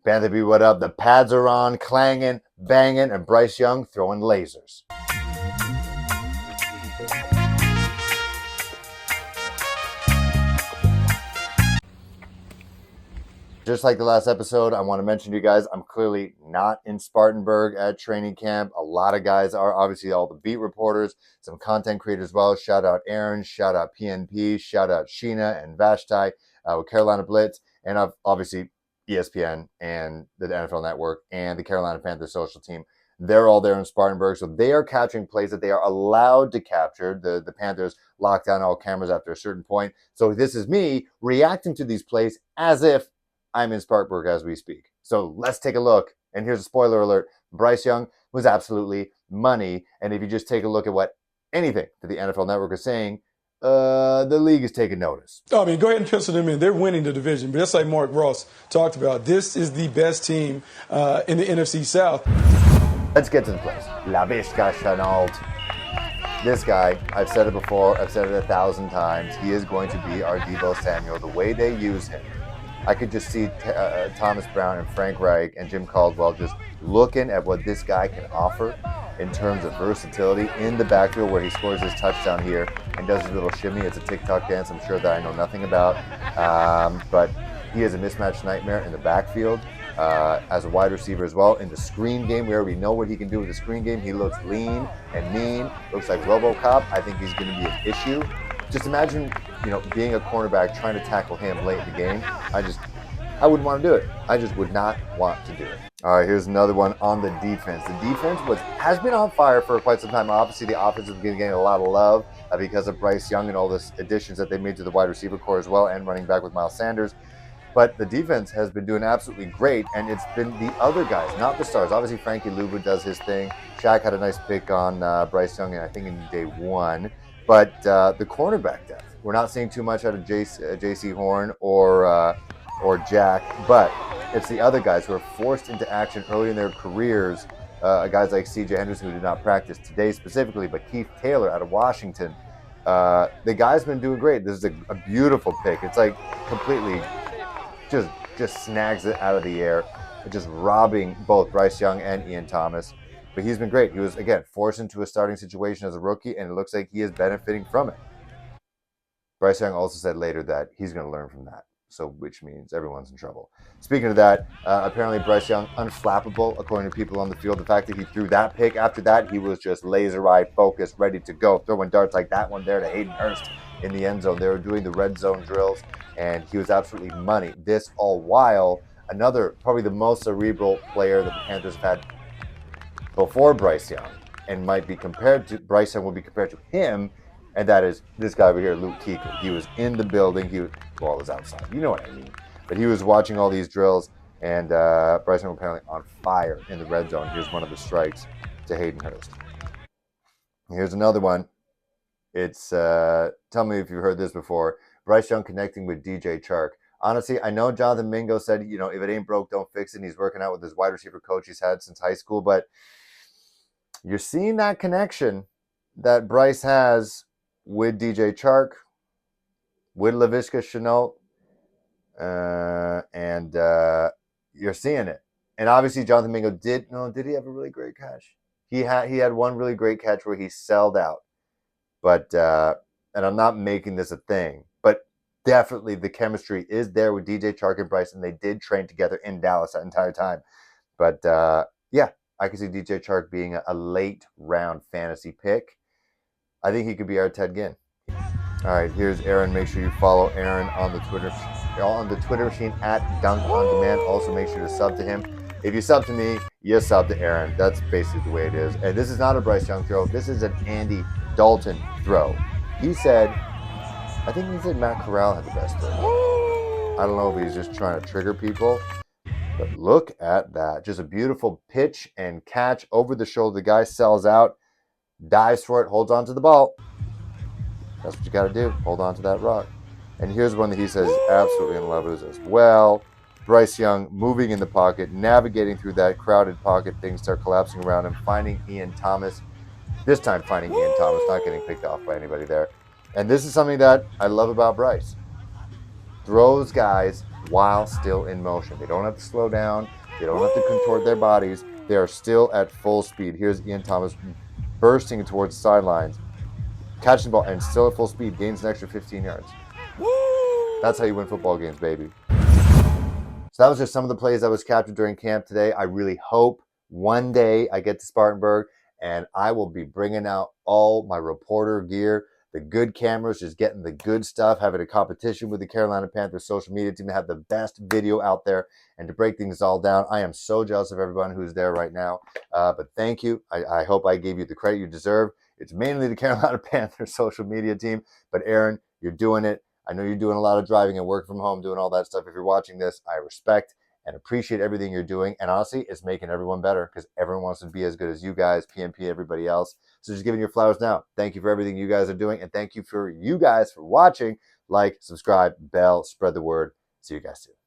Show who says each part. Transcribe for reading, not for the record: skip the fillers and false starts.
Speaker 1: Panther B, what up? The pads are on, clanging, banging, and Bryce Young throwing lasers. Just like the last episode, I want to mention to you guys, I'm clearly not in Spartanburg at training camp. A lot of guys are, obviously all the beat reporters, some content creators as well. Shout out Aaron, shout out PNP, shout out Sheena and Vashti with Carolina Blitz, and obviously ESPN and the NFL Network and the Carolina Panthers social team. They're all there in Spartanburg, so they are capturing plays that they are allowed to capture. The Panthers lock down all cameras after a certain point. So this is me reacting to these plays as if I'm in Spartanburg as we speak. So let's take a look. And here's a spoiler alert. Bryce Young was absolutely money. And if you just take a look at what anything that the NFL Network is saying, the league is taking notice.
Speaker 2: I mean, go ahead and pencil them in. They're winning the division. But just like Mark Ross talked about, this is the best team in the NFC South.
Speaker 1: Let's get to the plays. La Vizca Chenault. This guy, I've said it before, I've said it 1,000 times. He is going to be our Deebo Samuel. The way they use him, I could just see Thomas Brown and Frank Reich and Jim Caldwell just looking at what this guy can offer in terms of versatility in the backfield, where he scores his touchdown here and does his little shimmy. It's a TikTok dance I'm sure that I know nothing about. But he is a mismatch nightmare in the backfield as a wide receiver as well. In the screen game, we already know what he can do with the screen game. He looks lean and mean, looks like RoboCop. I think he's going to be an issue. Just imagine, being a cornerback trying to tackle him late in the game. I wouldn't want to do it. I just would not want to do it. All right, here's another one on the defense. The defense has been on fire for quite some time. Obviously, the offense has been getting a lot of love because of Bryce Young and all this additions that they made to the wide receiver core as well, and running back with Miles Sanders. But the defense has been doing absolutely great, and it's been the other guys, not the stars. Obviously, Frankie Luvu does his thing. Shaq had a nice pick on Bryce Young, I think in day one. But the cornerback depth, we're not seeing too much out of J.C. Horn or Jack, but it's the other guys who are forced into action early in their careers. Guys like C.J. Henderson, who did not practice today specifically, but Keith Taylor out of Washington. The guy's been doing great. This is a beautiful pick. It's like completely just snags it out of the air, just robbing both Bryce Young and Ian Thomas. But he's been great. He was, again, forced into a starting situation as a rookie, and it looks like he is benefiting from it. Bryce Young also said later that he's going to learn from that, which means everyone's in trouble. Speaking of that, apparently Bryce Young, unflappable, according to people on the field. The fact that he threw that pick, after that, he was just laser-eyed, focused, ready to go, throwing darts like that one there to Hayden Hurst in the end zone. They were doing the red zone drills, and he was absolutely money. This all while another, probably the most cerebral player that the Panthers have had before Bryce Young, and might be compared to Bryce Young, will be compared to him, and that is this guy over here, Luke Kuechly. He was in the building. It was outside. You know what I mean. But he was watching all these drills, and Bryce Young was apparently on fire in the red zone. Here's one of the strikes to Hayden Hurst. Here's another one. It's, tell me if you've heard this before, Bryce Young connecting with DJ Chark. Honestly, I know Jonathan Mingo said, if it ain't broke, don't fix it. And he's working out with his wide receiver coach he's had since high school. But you're seeing that connection that Bryce has with DJ Chark, with Laviska Shenault, and you're seeing it. And obviously, Jonathan Mingo did he have a really great catch? He had one really great catch where he selled out. But, and I'm not making this a thing, but definitely the chemistry is there with DJ Chark and Bryce, and they did train together in Dallas that entire time. But, yeah, I can see DJ Chark being a late round fantasy pick. I think he could be our Ted Ginn. All right, here's Aaron. Make sure you follow Aaron on the Twitter machine at Dunk On Demand. Also, make sure to sub to him. If you sub to me, you sub to Aaron. That's basically the way it is. And this is not a Bryce Young throw. This is an Andy Dalton throw. I think he said Matt Corral had the best throw. I don't know if he's just trying to trigger people, but look at that. Just a beautiful pitch and catch over the shoulder. The guy sells out, dives for it, holds on to the ball. That's what you got to do. Hold on to that rock. And here's one that he says absolutely in love with as well. Bryce Young moving in the pocket, navigating through that crowded pocket. Things start collapsing around him, finding Ian Thomas. This time finding Ian Thomas, not getting picked off by anybody there. And this is something that I love about Bryce. Throws guys while still in motion. They don't have to slow down. They don't have to contort their bodies. They are still at full speed. Here's Ian Thomas bursting towards the sidelines, catching the ball, and still at full speed, gains an extra 15 yards. That's how you win football games, baby. So that was just some of the plays that was captured during camp today. I really hope one day I get to Spartanburg and I will be bringing out all my reporter gear, the good cameras, just getting the good stuff, having a competition with the Carolina Panthers social media team to have the best video out there and to break things all down. I am so jealous of everyone who's there right now. But thank you. I hope I gave you the credit you deserve. It's mainly the Carolina Panthers social media team. But Aaron, you're doing it. I know you're doing a lot of driving and work from home, doing all that stuff. If you're watching this, I respect and appreciate everything you're doing. And honestly, it's making everyone better because everyone wants to be as good as you guys, PMP, everybody else. So just giving your flowers now. Thank you for everything you guys are doing. And thank you for you guys for watching. Like, subscribe, bell, spread the word. See you guys soon.